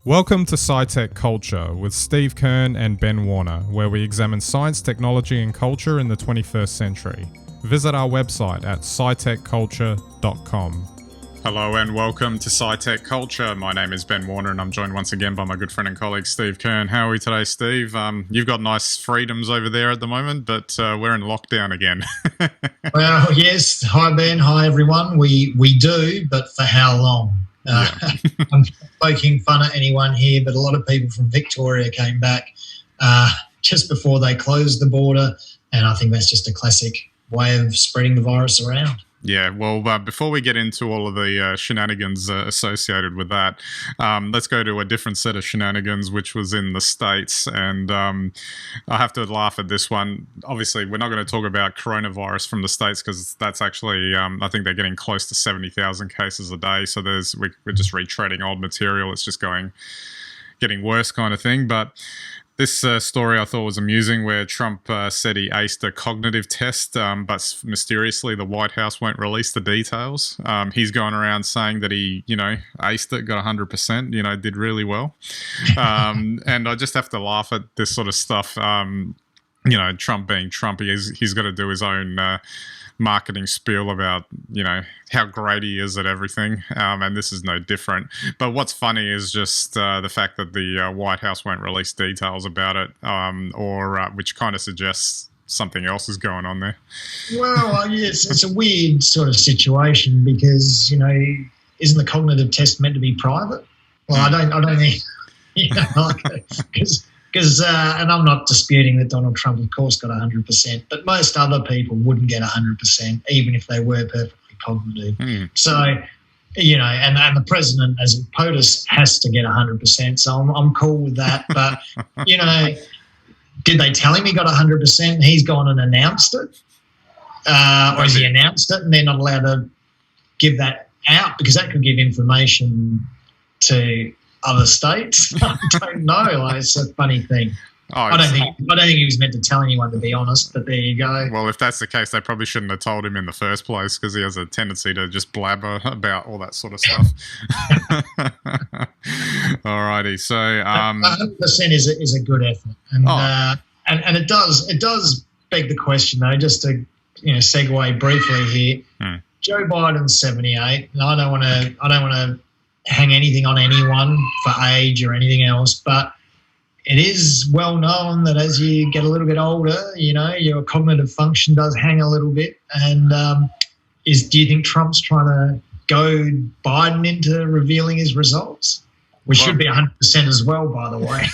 Welcome to SciTech Culture with Steve Kern and Ben Warner, where we examine science, technology and culture in the 21st century. Visit our website at scitechculture.com. Hello and welcome to SciTech Culture. My name is Ben Warner and I'm joined once again by my good friend and colleague Steve Kern. How are we today, Steve? You've got nice freedoms over there at the moment, but we're in lockdown again. Well, yes. Hi, Ben. Hi, everyone. We do, but for how long? I'm poking fun at anyone here, but a lot of people from Victoria came back just before they closed the border, and I think that's just a classic way of spreading the virus around. Yeah, well, before we get into all of the shenanigans associated with that, let's go to a different set of shenanigans, which was in the States. And I have to laugh at this one. Obviously, we're not going to talk about coronavirus from the States because that's actually, I think they're getting close to 70,000 cases a day. So we're just retreading old material. It's just getting worse kind of thing. But this story I thought was amusing, where Trump said he aced a cognitive test, but mysteriously the White House won't release the details. He's going around saying that he, aced it, got 100%, did really well. And I just have to laugh at this sort of stuff. Trump being Trump, he's got to do his own marketing spiel about, how great he is at everything. And this is no different. But what's funny is just the fact that the White House won't release details about it, which kind of suggests something else is going on there. Well, yes, it's a weird sort of situation because, isn't the cognitive test meant to be private? Well, I don't think, because and I'm not disputing that Donald Trump, of course, got 100%, but most other people wouldn't get 100%, even if they were perfectly cognitive. So, and the president, as POTUS, has to get 100%, so I'm cool with that. But, did they tell him he got 100% and he's gone and announced it? Or has he announced it and they're not allowed to give that out? Because that could give information to other states. I don't know. It's a funny thing. I don't think he was meant to tell anyone, to be honest, but there you go. Well, if that's the case, they probably shouldn't have told him in the first place because he has a tendency to just blabber about all that sort of stuff. Alrighty, so 100% is a good effort, and it does beg the question though. Just to segue briefly here, Joe Biden's 78, and I don't want to hang anything on anyone for age or anything else, but it is well known that as you get a little bit older, your cognitive function does hang a little bit. And do you think Trump's trying to go Biden into revealing his results? Which should be 100% as well, by the way.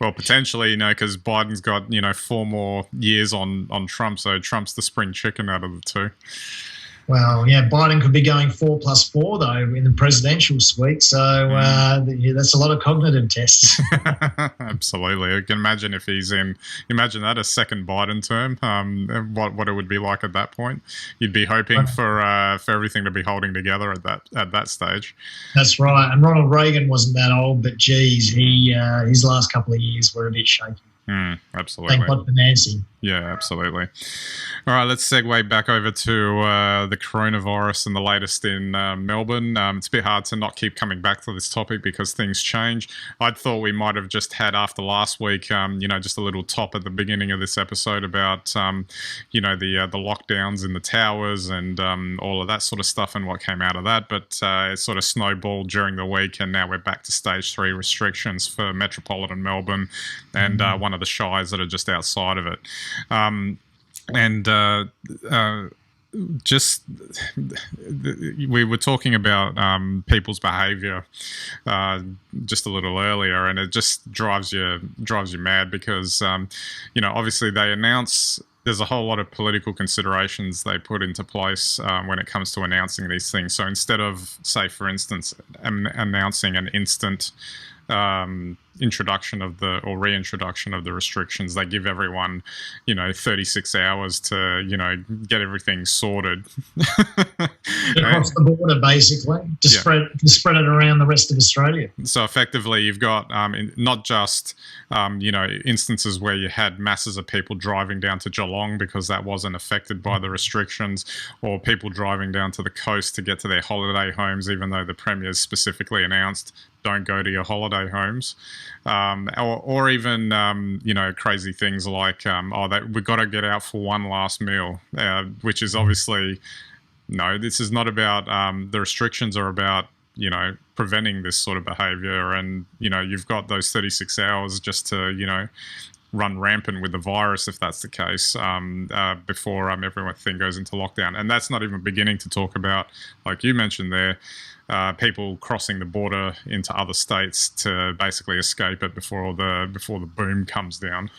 Well, potentially, because Biden's got 4 more years on Trump, so Trump's the spring chicken out of the two. Well, yeah, Biden could be going 4+4 though in the presidential suite, so that's a lot of cognitive tests. Absolutely, I can imagine if he's in. Imagine that a second Biden term. What it would be like at that point. You'd be hoping for everything to be holding together at that stage. That's right, and Ronald Reagan wasn't that old, but geez, his last couple of years were a bit shaky. Absolutely. Thank God for Nancy. Yeah, absolutely. All right, let's segue back over to the coronavirus and the latest in Melbourne. It's a bit hard to not keep coming back to this topic because things change. I thought we might have just had after last week, just a little top at the beginning of this episode about, the lockdowns in the towers and all of that sort of stuff and what came out of that. But it sort of snowballed during the week, and now we're back to stage 3 restrictions for metropolitan Melbourne and one of the shires that are just outside of it. We were talking about people's behaviour just a little earlier, and it just drives you mad because obviously they announce. There's a whole lot of political considerations they put into place when it comes to announcing these things. So instead of, say, for instance, announcing an instant introduction of reintroduction of the restrictions, they give everyone 36 hours to get everything sorted across the border, basically to spread it around the rest of Australia. So effectively you've got not just instances where you had masses of people driving down to Geelong because that wasn't affected by the restrictions, or people driving down to the coast to get to their holiday homes even though the Premier's specifically announced don't go to your holiday homes, or even crazy things like that we've got to get out for one last meal, which is obviously no. This is not about the restrictions are about preventing this sort of behaviour, and you've got those 36 hours just to run rampant with the virus if that's the case before everything goes into lockdown. And that's not even beginning to talk about, like you mentioned there, people crossing the border into other states to basically escape it before the boom comes down.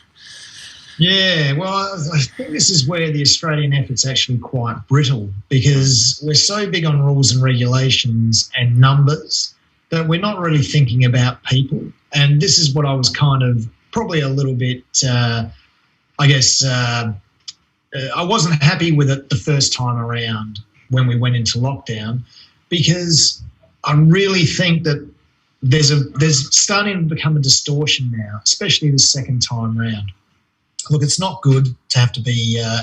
Yeah, well, I think this is where the Australian effort's actually quite brittle, because we're so big on rules and regulations and numbers that we're not really thinking about people. And this is what I was kind of probably a little bit, I wasn't happy with it the first time around when we went into lockdown, because I really think that there's starting to become a distortion now, especially the second time round. Look, it's not good to have to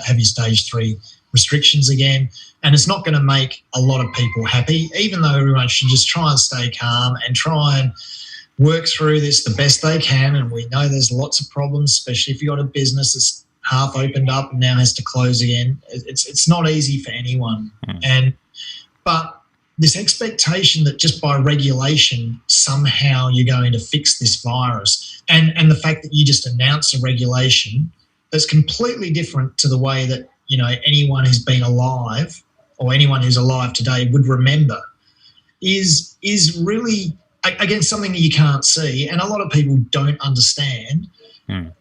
have your stage 3 restrictions again, and it's not going to make a lot of people happy, even though everyone should just try and stay calm and try and work through this the best they can. And we know there's lots of problems, especially if you've got a business that's half opened up and now has to close again. It's not easy for anyone. But this expectation that just by regulation somehow you're going to fix this virus, and the fact that you just announce a regulation that's completely different to the way that anyone who's been alive or anyone who's alive today would remember is really, again, something that you can't see and a lot of people don't understand.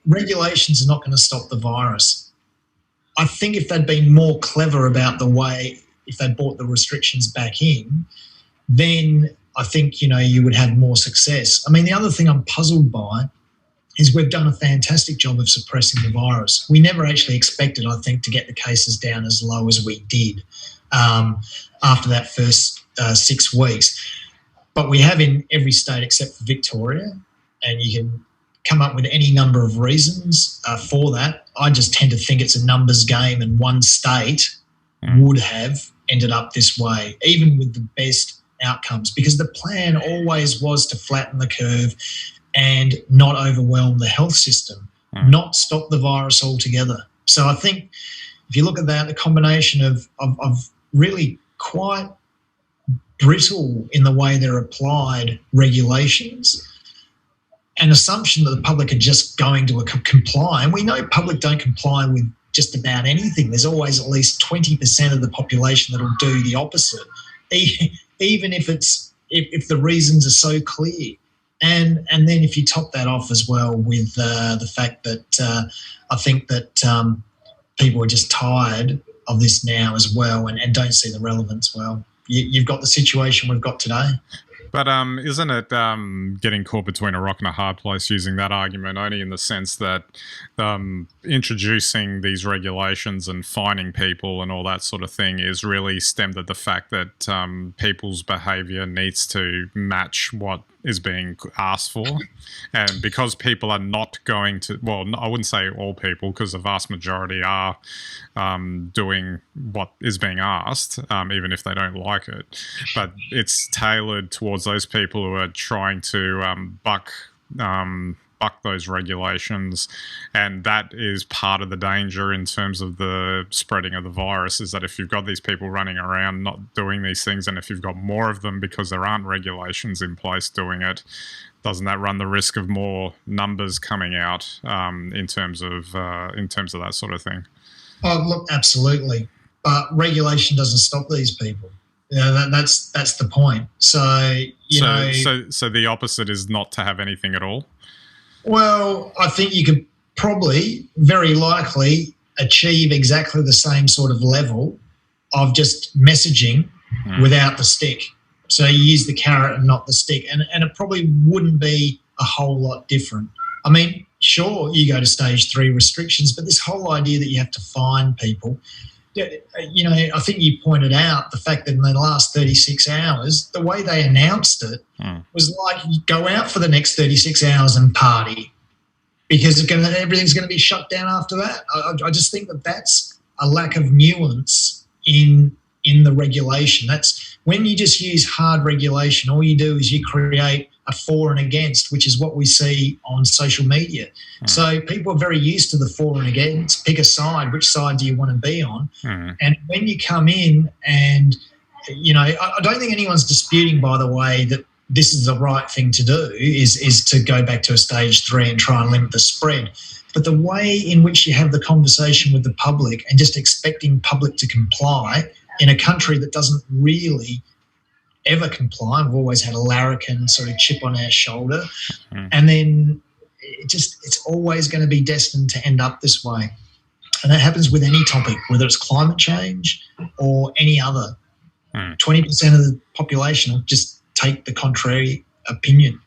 Regulations are not going to stop the virus. I think if they'd been more clever about the way, if they brought the restrictions back in, then I think, you would have more success. I mean, the other thing I'm puzzled by is we've done a fantastic job of suppressing the virus. We never actually expected, I think, to get the cases down as low as we did after that first 6 weeks. But we have in every state except for Victoria, and you can come up with any number of reasons for that. I just tend to think it's a numbers game, and one state would have ended up this way, even with the best outcomes, because the plan always was to flatten the curve and not overwhelm the health system, not stop the virus altogether. So I think if you look at that, the combination of really quite brittle in the way they're applied regulations, an assumption that the public are just going to comply, and we know public don't comply with just about anything. There's always at least 20% of the population that will do the opposite, even if the reasons are so clear. And then if you top that off as well with the fact that I think that people are just tired of this now as well and don't see the relevance. Well, you've got the situation we've got today. But isn't it getting caught between a rock and a hard place using that argument, only in the sense that introducing these regulations and fining people and all that sort of thing is really stemmed at the fact that people's behaviour needs to match what is being asked for. And because people are not going to, well, I wouldn't say all people, because the vast majority are doing what is being asked, even if they don't like it. But it's tailored towards those people who are trying to buck those regulations, and that is part of the danger in terms of the spreading of the virus, is that if you've got these people running around not doing these things, and if you've got more of them because there aren't regulations in place doing it, doesn't that run the risk of more numbers coming out in terms of that sort of thing? Oh, look, absolutely. But regulation doesn't stop these people. That's the point. So the opposite is not to have anything at all? Well, I think you could probably, very likely, achieve exactly the same sort of level of just messaging without the stick. So you use the carrot and not the stick, and it probably wouldn't be a whole lot different. I mean, sure, you go to stage 3 restrictions, but this whole idea that you have to fine people, I think you pointed out the fact that in the last 36 hours, the way they announced it was like, you go out for the next 36 hours and party, because everything's going to be shut down after that. I just think that that's a lack of nuance in the regulation. That's when you just use hard regulation, all you do is you create a for and against, which is what we see on social media. So people are very used to the for and against. Pick a side. Which side do you want to be on? And when you come in and, I don't think anyone's disputing, by the way, that this is the right thing to do, is to go back to a stage 3 and try and limit the spread. But the way in which you have the conversation with the public and just expecting public to comply in a country that doesn't really ever comply, we've always had a larrikin sort of chip on our shoulder, and then it's always going to be destined to end up this way. And that happens with any topic, whether it's climate change or any other. 20% of the population will just take the contrary opinion.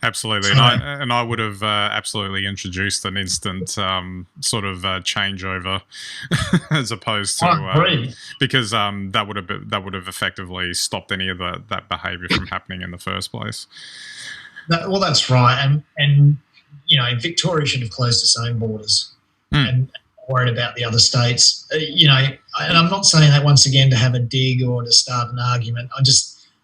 Absolutely, and I would have absolutely introduced an instant sort of changeover as opposed to because that would have effectively stopped any of that behaviour from happening in the first place. Well, that's right, and Victoria should have closed its own borders and worried about the other states. And I'm not saying that once again to have a dig or to start an argument.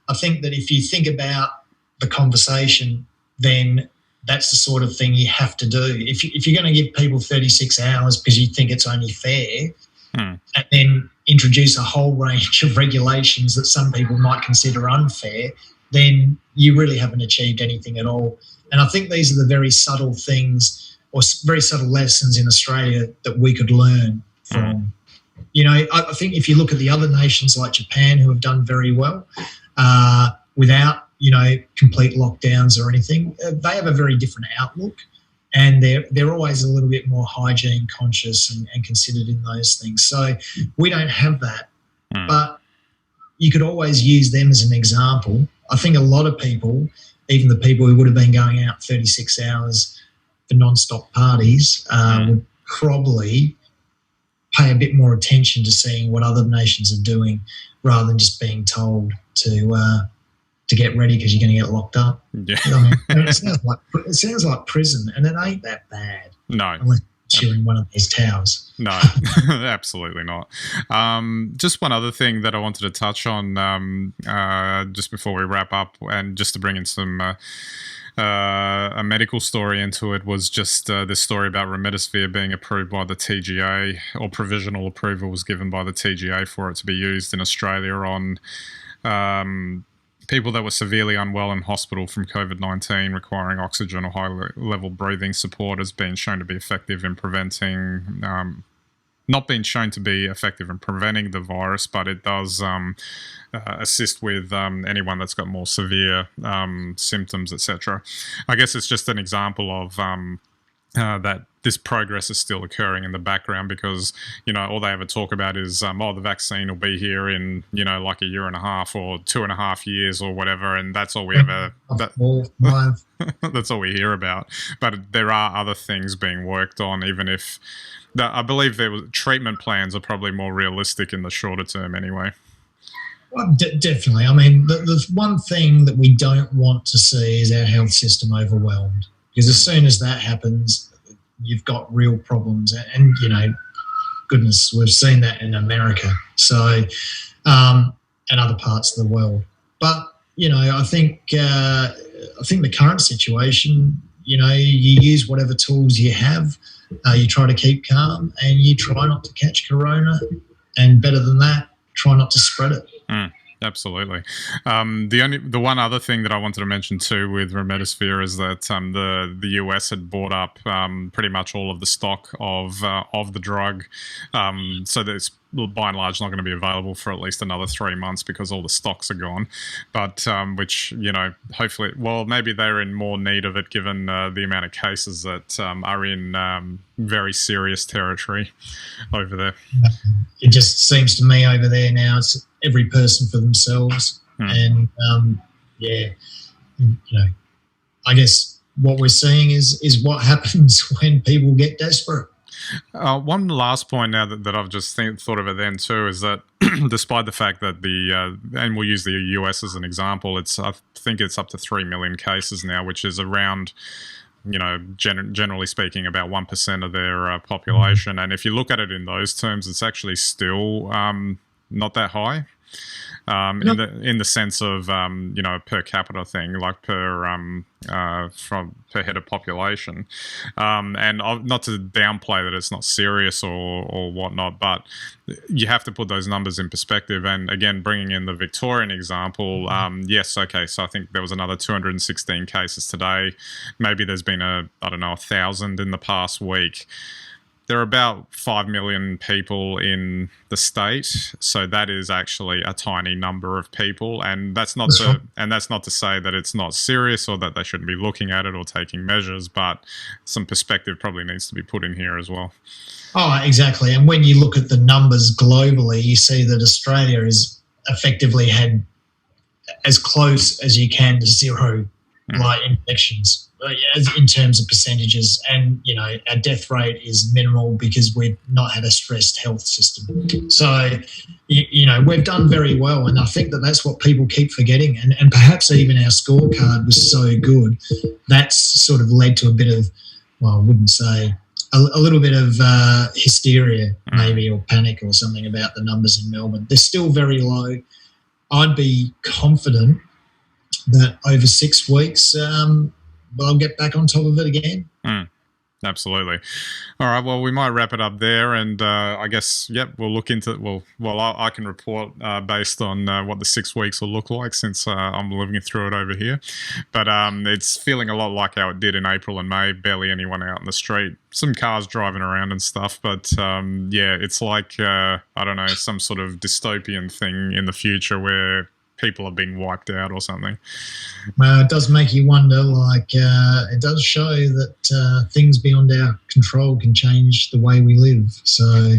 I think that if you think about the conversation, then that's the sort of thing you have to do. If you're going to give people 36 hours because you think it's only fair, and then introduce a whole range of regulations that some people might consider unfair, then you really haven't achieved anything at all. And I think these are the very subtle things or very subtle lessons in Australia that we could learn from. I think if you look at the other nations like Japan, who have done very well without complete lockdowns or anything, they have a very different outlook, and they're always a little bit more hygiene conscious and considered in those things. So we don't have that, but you could always use them as an example. I think a lot of people, even the people who would have been going out 36 hours for non-stop parties, would probably pay a bit more attention to seeing what other nations are doing rather than just being told to get ready because you're going to get locked up. Yeah. It sounds like prison, and it ain't that bad. No. Unless you're in one of these towers. No, absolutely not. Just one other thing that I wanted to touch on just before we wrap up, and just to bring in some a medical story into it, was just this story about remdesivir being approved by the TGA, or provisional approval was given by the TGA for it to be used in Australia on people that were severely unwell in hospital from COVID-19 requiring oxygen or high-level breathing support has been shown to be effective in preventing, not been shown to be effective in preventing the virus, but it does assist with anyone that's got more severe symptoms, etc. I guess it's just an example of that this progress is still occurring in the background, because all they ever talk about is the vaccine will be here in like a year and a half or 2.5 years or whatever, and that's all we ever that's all we hear about. But there are other things being worked on, even if I believe treatment plans are probably more realistic in the shorter term anyway. Well, definitely. I mean, the one thing that we don't want to see is our health system overwhelmed, because as soon as that happens, you've got real problems. And goodness, we've seen that in America, so and other parts of the world. But I think the current situation, you use whatever tools you have, you try to keep calm, and you try not to catch corona, and better than that, try not to spread it. Absolutely. The one other thing that I wanted to mention too with remdesivir is that the US had bought up pretty much all of the stock of the drug, so that it's by and large not going to be available for at least another 3 months because all the stocks are gone. But which hopefully, well, maybe they're in more need of it given the amount of cases that are in very serious territory over there. It just seems to me over there now it's every person for themselves, and I guess what we're seeing is what happens when people get desperate. One last point now that I've just thought of it then too is that despite the fact that and we'll use the US as an example, I think it's up to 3 million cases now, which is around, generally speaking, about 1% of their population. And if you look at it in those terms, it's actually still not that high. in the sense of per capita thing, like per head of population, and not to downplay that it's not serious or whatnot, but you have to put those numbers in perspective. And again, bringing in the Victorian example, yes, okay, so I think there was another 216 cases today. Maybe there's been 1,000 in the past week. There are about 5 million people in the state, so that is actually a tiny number of people, and that's not to say that it's not serious or that they shouldn't be looking at it or taking measures, but some perspective probably needs to be put in here as well. Oh, exactly. And when you look at the numbers globally, you see that Australia has effectively had as close as you can to zero infections. In terms of percentages, and our death rate is minimal because we've not had a stressed health system. So we've done very well, and I think that's what people keep forgetting, and perhaps even our scorecard was so good that's sort of led to a bit of, well, I wouldn't say a little bit of hysteria maybe, or panic or something about the numbers in Melbourne. They're still very low. I'd be confident that over 6 weeks I'll get back on top of it again. Absolutely. All right. Well, we might wrap it up there, and I guess, we'll look into. Well, I can report based on what the 6 weeks will look like, since I'm living through it over here. But it's feeling a lot like how it did in April and May. Barely anyone out in the street. Some cars driving around and stuff, but it's like some sort of dystopian thing in the future where people are being wiped out or something. Well, it does make you wonder, it does show that things beyond our control can change the way we live. So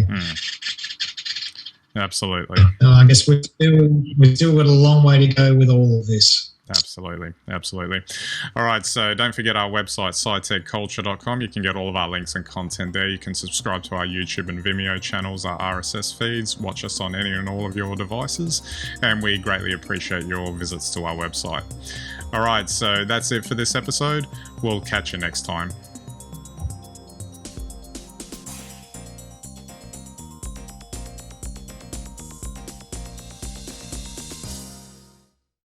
absolutely. I guess we've still got a long way to go with all of this. Absolutely. All right, so don't forget our website, scitechculture.com. You can get all of our links and content there. You can subscribe to our YouTube and Vimeo channels, our RSS feeds, watch us on any and all of your devices, and we greatly appreciate your visits to our website. All right, so that's it for this episode. We'll catch you next time.